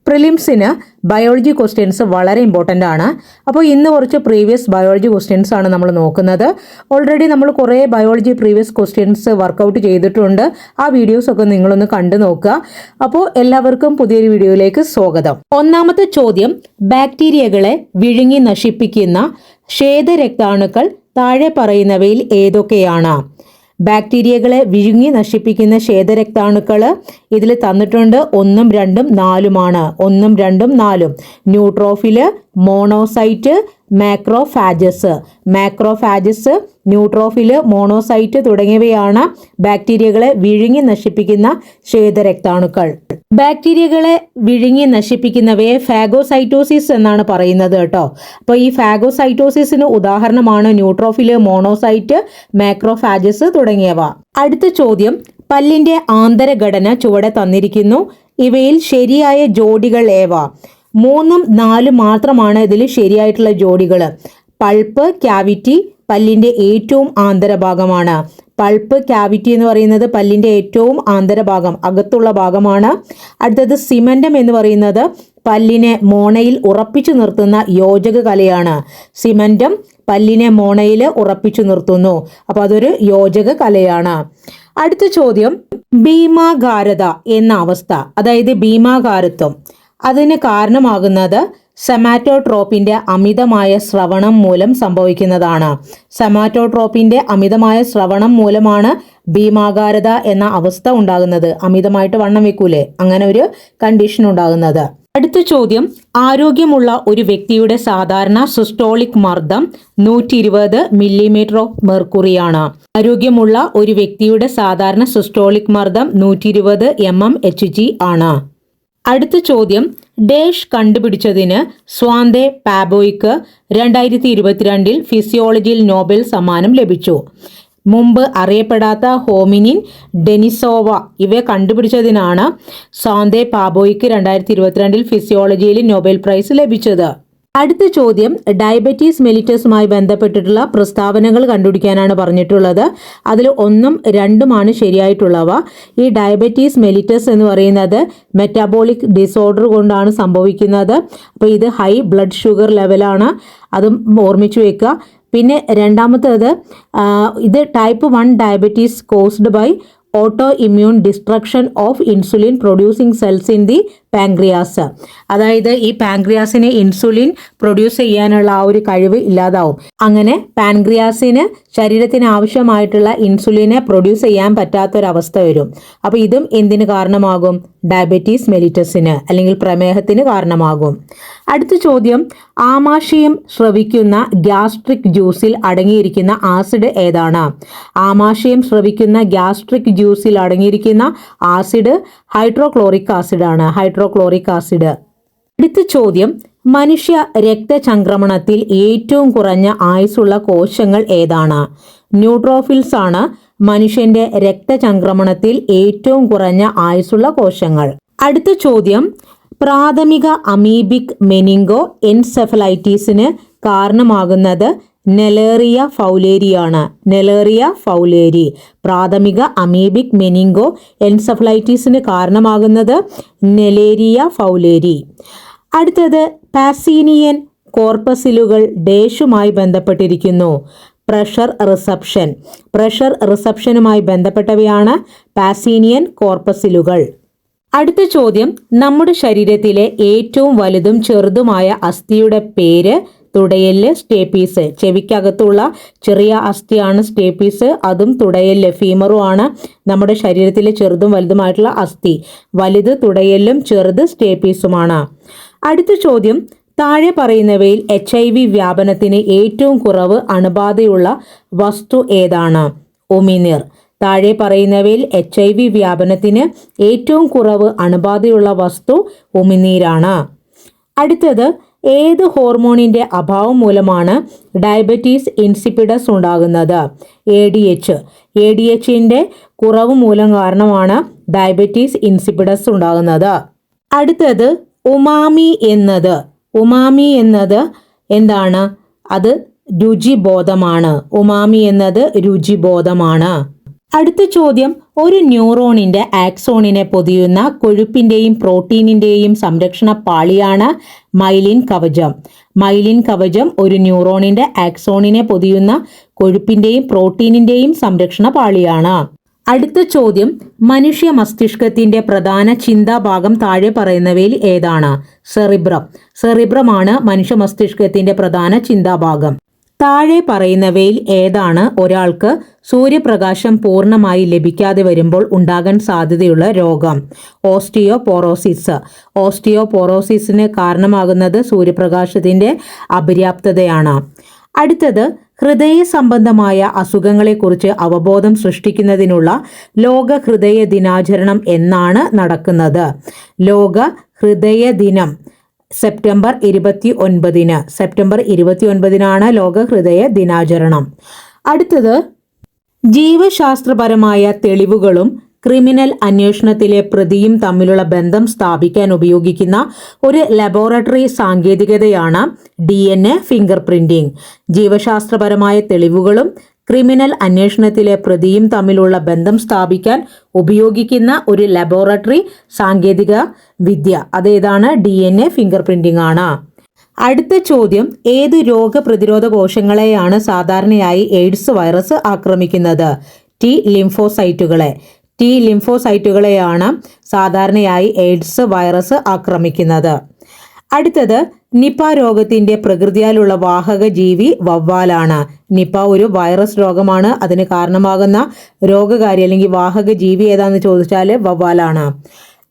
പ്രിലിംസിന് biology questions വളരെ important ആണ്. അപ്പോൾ ഇന്ന് കുറച്ച് പ്രീവിയസ് ബയോളജി ക്വസ്റ്റ്യൻസ് ആണ് നമ്മൾ നോക്കുന്നത്. ഓൾറെഡി നമ്മൾ കുറേ ബയോളജി പ്രീവിയസ് ക്വസ്റ്റ്യൻസ് വർക്കൗട്ട് ചെയ്തിട്ടുണ്ട്. ആ വീഡിയോസൊക്കെ നിങ്ങളൊന്ന് കണ്ടു നോക്കുക. അപ്പോൾ എല്ലാവർക്കും പുതിയൊരു വീഡിയോയിലേക്ക് സ്വാഗതം. ഒന്നാമത്തെ ചോദ്യം, ബാക്ടീരിയകളെ വിഴുങ്ങി നശിപ്പിക്കുന്ന ശ്വേതരക്താണുക്കൾ താഴെ പറയുന്നവയിൽ ഏതൊക്കെയാണ്? ബാക്ടീരിയകളെ വിഴുങ്ങി നശിപ്പിക്കുന്ന ശ്വേതരക്താണുക്കൾ ഇതിൽ തന്നിട്ടുണ്ട്. 1, 2, 4 1, 2, 4 ന്യൂട്രോഫില്, മോണോസൈറ്റ്, മാക്രോഫാജസ്. മാക്രോഫാജസ്, ന്യൂട്രോഫില്, മോണോസൈറ്റ് തുടങ്ങിയവയാണ് ബാക്ടീരിയകളെ വിഴുങ്ങി നശിപ്പിക്കുന്ന ശ്വേതരക്താണുക്കൾ. ബാക്ടീരിയകളെ വിഴുങ്ങി നശിപ്പിക്കുന്നവയെ ഫാഗോസൈറ്റോസിസ് എന്നാണ് പറയുന്നത് കേട്ടോ. അപ്പോൾ ഈ ഫാഗോസൈറ്റോസിസിന് ഉദാഹരണമാണ് ന്യൂട്രോഫില്, മോണോസൈറ്റ്, മാക്രോഫാജസ് തുടങ്ങിയവ. അടുത്ത ചോദ്യം, പല്ലിന്റെ ആന്തരഘടന ചുവടെ തന്നിരിക്കുന്നു. ഇവയിൽ ശരിയായ ജോഡികൾ ഏവ? 3, 4 മാത്രമാണ് ഇതിൽ ശരിയായിട്ടുള്ള ജോഡികൾ. പൾപ്പ് ക്യാവിറ്റി പല്ലിന്റെ ഏറ്റവും ആന്തരഭാഗമാണ്. പൾപ്പ് ക്യാവിറ്റി എന്ന് പറയുന്നത് പല്ലിന്റെ ഏറ്റവും ആന്തരഭാഗം, അകത്തുള്ള ഭാഗമാണ്. അടുത്തത് സിമന്റം എന്ന് പറയുന്നത് പല്ലിനെ മോണയിൽ ഉറപ്പിച്ചു നിർത്തുന്ന യോജക കലയാണ്. സിമന്റം പല്ലിനെ മോണയിൽ ഉറപ്പിച്ചു നിർത്തുന്നു. അപ്പോൾ അതൊരു യോജക കലയാണ്. അടുത്ത ചോദ്യം, ഭീമാകാരത എന്ന അവസ്ഥ, അതായത് ഭീമാകാരത്വം, അതിന് കാരണമാകുന്നത് സൊമാറ്റോട്രോപ്പിന്റെ അമിതമായ സ്രവണം മൂലം സംഭവിക്കുന്നതാണ്. സൊമാറ്റോട്രോപ്പിന്റെ അമിതമായ സ്രവണം മൂലമാണ് ഭീമാകാരത എന്ന അവസ്ഥ ഉണ്ടാകുന്നത്. അമിതമായിട്ട് വണ്ണം വെക്കൂലേ, അങ്ങനെ ഒരു കണ്ടീഷൻ ഉണ്ടാകുന്നത്. അടുത്ത ചോദ്യം, ആരോഗ്യമുള്ള ഒരു വ്യക്തിയുടെ സാധാരണ സിസ്റ്റോളിക് മർദ്ദം 120 മില്ലിമീറ്റർ ഓഫ് മെർക്കുറിയാണ്. ആരോഗ്യമുള്ള ഒരു വ്യക്തിയുടെ സാധാരണ സിസ്റ്റോളിക് മർദ്ദം 120 mmHg ആണ്. അടുത്ത ചോദ്യം, ഡേഷ് കണ്ടുപിടിച്ചതിന് സ്വാന്തേ പാബോയ്ക്ക് 2022 ഫിസിയോളജിയിൽ നോബൽ സമ്മാനം ലഭിച്ചു. മുമ്പ് അറിയപ്പെടാത്ത ഹോമിനിൻ, ഡെനിസോവ ഇവ കണ്ടുപിടിച്ചതിനാണ് സ്വാന്തേ പാബോയ്ക്ക് 2022 ഫിസിയോളജിയിൽ നോബൽ പ്രൈസ് ലഭിച്ചത്. അടുത്ത ചോദ്യം, ഡയബറ്റീസ് മെലിറ്റസുമായി ബന്ധപ്പെട്ടിട്ടുള്ള പ്രസ്താവനകൾ കണ്ടുപിടിക്കാനാണ് പറഞ്ഞിട്ടുള്ളത്. അതിൽ 1ഉം 2ഉമാണ് ശരിയായിട്ടുള്ളവ. ഈ ഡയബറ്റീസ് മെലിറ്റസ് എന്ന് പറയുന്നത് മെറ്റാബോളിക് ഡിസോർഡർ കൊണ്ടാണ് സംഭവിക്കുന്നത്. അപ്പോൾ ഇത് ഹൈ ബ്ലഡ് ഷുഗർ ലെവലാണ്, അതും ഓർമ്മിച്ചു വെക്കുക. പിന്നെ രണ്ടാമത്തേത്, ഇത് type 1 diabetes caused by autoimmune destruction of insulin producing cells in the pancreas. അതായത് ഈ പാൻക്രിയാസിന് ഇൻസുലിൻ പ്രൊഡ്യൂസ് ചെയ്യാനുള്ള ആ ഒരു കഴിവ് ഇല്ലാതാവും. അങ്ങനെ പാൻക്രിയാസിന് ശരീരത്തിന് ആവശ്യമായിട്ടുള്ള ഇൻസുലിനെ പ്രൊഡ്യൂസ് ചെയ്യാൻ പറ്റാത്തൊരവസ്ഥ വരും. അപ്പോൾ ഇതും എന്തിന് കാരണമാകും? ഡയബറ്റീസ് മെലിറ്റസിന് അല്ലെങ്കിൽ പ്രമേഹത്തിന് കാരണമാകും. അടുത്ത ചോദ്യം, ആമാശയം സ്രവിക്കുന്ന ഗ്യാസ്ട്രിക് ജ്യൂസിൽ അടങ്ങിയിരിക്കുന്ന ആസിഡ് ഏതാണ്? ആമാശയം സ്രവിക്കുന്ന ഗ്യാസ്ട്രിക് ജ്യൂസിൽ അടങ്ങിയിരിക്കുന്ന ആസിഡ് ഹൈഡ്രോക്ലോറിക് ആസിഡ് ആണ്. Hydrochloric acid. അടുത്ത ചോദ്യം, മനുഷ്യ രക്തചംക്രമണത്തിൽ ഏറ്റവും കുറഞ്ഞ ആയുസ്സുള്ള കോശങ്ങൾ ഏതാണ്? ന്യൂട്രോഫിൽസ് ആണ് മനുഷ്യന്റെ രക്തചംക്രമണത്തിൽ ഏറ്റവും കുറഞ്ഞ ആയുസ്സുള്ള കോശങ്ങൾ. അടുത്ത ചോദ്യം, പ്രാഥമിക അമീബിക് മെനിങ്കോ എൻസെഫലൈറ്റീസിന് കാരണമാകുന്നത് നെലേറിയ ഫൗലേരിയാണ്. നെലേറിയ ഫൗലേരി. പ്രാഥമിക അമീബിക് മെനിങ്കോ എൻസെഫലൈറ്റീസിന് കാരണമാകുന്നത് നെലേരിയ ഫൗലേരി. അടുത്തത്, പാസീനിയൻ കോർപ്പസിലുകൾ ഡേഷുമായി ബന്ധപ്പെട്ടിരിക്കുന്നു. Pressure reception. പ്രഷർ റിസപ്ഷനുമായി ബന്ധപ്പെട്ടവയാണ് പാസീനിയൻ കോർപ്പസിലുകൾ. അടുത്ത ചോദ്യം, നമ്മുടെ ശരീരത്തിലെ ഏറ്റവും വലുതും ചെറുതുമായ അസ്ഥിയുടെ പേര്? തുടയെല്ല്, സ്റ്റേപ്പീസ്. ചെവിക്കകത്തുള്ള ചെറിയ അസ്ഥിയാണ് സ്റ്റേപ്പീസ്, അതും തുടയെല്ല് ഫീമറും ആണ് നമ്മുടെ ശരീരത്തിലെ ചെറുതും വലുതുമായിട്ടുള്ള അസ്ഥി. വലുത് തുടയെല്ലും ചെറുത് സ്റ്റേപ്പീസുമാണ്. അടുത്ത ചോദ്യം, താഴെ പറയുന്നവയിൽ HIV വ്യാപനത്തിന് ഏറ്റവും കുറവ് അണുബാധയുള്ള വസ്തു ഏതാണ്? ഉമിനീർ. താഴെ പറയുന്നവയിൽ HIV വ്യാപനത്തിന് ഏറ്റവും കുറവ് അണുബാധയുള്ള വസ്തു ഉമിനീരാണ്. അടുത്തത്, ഏത് ഹോർമോണിന്റെ അഭാവം മൂലമാണ് ഡയബറ്റീസ് ഇൻസിപ്പിഡസ് ഉണ്ടാകുന്നത്? ADH. ADHന്റെ കുറവ് മൂലം കാരണമാണ് ഡയബറ്റീസ് ഇൻസിപ്പിഡസ് ഉണ്ടാകുന്നത്. അടുത്തത്, ഉമാമി എന്നത്. ഉമാമി എന്നത് എന്താണ്? അത് രുചിബോധമാണ്. ഉമാമി എന്നത് രുചിബോധമാണ്. അടുത്ത ചോദ്യം, ഒരു ന്യൂറോണിന്റെ ആക്സോണിനെ പൊതിയുന്ന കൊഴുപ്പിന്റെയും പ്രോട്ടീനിന്റെയും സംരക്ഷണ പാളിയാണ് മൈലിൻ കവചം. മൈലിൻ കവചം ഒരു ന്യൂറോണിന്റെ ആക്സോണിനെ പൊതിയുന്ന കൊഴുപ്പിന്റെയും പ്രോട്ടീനിന്റെയും സംരക്ഷണ പാളിയാണ്. അടുത്ത ചോദ്യം, മനുഷ്യ മസ്തിഷ്കത്തിന്റെ പ്രധാന ചിന്താഭാഗം താഴെ പറയുന്നവയിൽ ഏതാണ്? സെറിബ്രം. സെറിബ്രമാണ് മനുഷ്യ മസ്തിഷ്കത്തിന്റെ പ്രധാന ചിന്താഭാഗം. താഴെ പറയുന്നവയിൽ ഏതാണ് ഒരാൾക്ക് സൂര്യപ്രകാശം പൂർണ്ണമായി ലഭിക്കാതെ വരുമ്പോൾ ഉണ്ടാകാൻ സാധ്യതയുള്ള രോഗം? ഓസ്റ്റിയോപോറോസിസ്. ഓസ്റ്റിയോപോറോസിസിന് കാരണമാകുന്നത് സൂര്യപ്രകാശത്തിന്റെ അപര്യാപ്തതയാണ്. അടുത്തത്, ഹൃദയ സംബന്ധമായ അസുഖങ്ങളെക്കുറിച്ച് അവബോധം സൃഷ്ടിക്കുന്നതിനുള്ള ലോക ഹൃദയ ദിനാചരണം എന്നാണ് നടക്കുന്നത്? ലോക ഹൃദയ ദിനം സെപ്റ്റംബർ 29-ന്. സെപ്റ്റംബർ 29-നാണ് ലോക ഹൃദയ ദിനാചരണം. അടുത്തത്, ജീവശാസ്ത്രപരമായ തെളിവുകളും ക്രിമിനൽ അന്വേഷണത്തിലെ പ്രതിയും തമ്മിലുള്ള ബന്ധം സ്ഥാപിക്കാൻ ഉപയോഗിക്കുന്ന ഒരു ലബോറട്ടറി സാങ്കേതികതയാണ് DNA ഫിംഗർ പ്രിന്റിംഗ്. ജീവശാസ്ത്രപരമായ തെളിവുകളും ക്രിമിനൽ അന്വേഷണത്തിലെ പ്രതിയും തമ്മിലുള്ള ബന്ധം സ്ഥാപിക്കാൻ ഉപയോഗിക്കുന്ന ഒരു ലബോറട്ടറി സാങ്കേതിക വിദ്യ അതേതാണ്? DNA ഫിംഗർ പ്രിന്റിംഗ് ആണ്. അടുത്ത ചോദ്യം, ഏത് രോഗപ്രതിരോധ കോശങ്ങളെയാണ് സാധാരണയായി എയ്ഡ്സ് വൈറസ് ആക്രമിക്കുന്നത്? T ലിംഫോസൈറ്റുകളെ. T ലിംഫോസൈറ്റുകളെയാണ് സാധാരണയായി എയ്ഡ്സ് വൈറസ് ആക്രമിക്കുന്നത്. അടുത്തത്, നിപ രോഗത്തിന്റെ പ്രകൃതിയാലുള്ള വാഹക ജീവി വവ്വാലാണ്. നിപ ഒരു വൈറസ് രോഗമാണ്. അതിന് കാരണമാകുന്ന രോഗകാരി അല്ലെങ്കിൽ വാഹക ജീവി ഏതാണെന്ന് ചോദിച്ചാൽ വവ്വാലാണ്.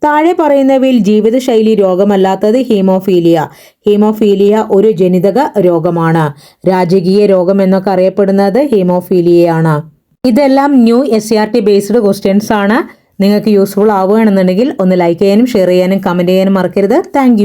താഴെ പറയുന്നവയിൽ ജീവിതശൈലി രോഗമല്ലാത്തത് ഹീമോഫീലിയ. ഹീമോഫീലിയ ഒരു ജനിതക രോഗമാണ്. രാജകീയ രോഗം എന്നൊക്കെ അറിയപ്പെടുന്നത് ഹീമോഫീലിയയാണ്. ഇതെല്ലാം ന്യൂ SCERT ബേസ്ഡ് ക്വസ്റ്റ്യൻസ് ആണ്. നിങ്ങൾക്ക് യൂസ്ഫുൾ ആവുകയാണെന്നുണ്ടെങ്കിൽ ഒന്ന് ലൈക്ക് ചെയ്യാനും ഷെയർ ചെയ്യാനും കമൻറ്റ് ചെയ്യാനും മറക്കരുത്. താങ്ക്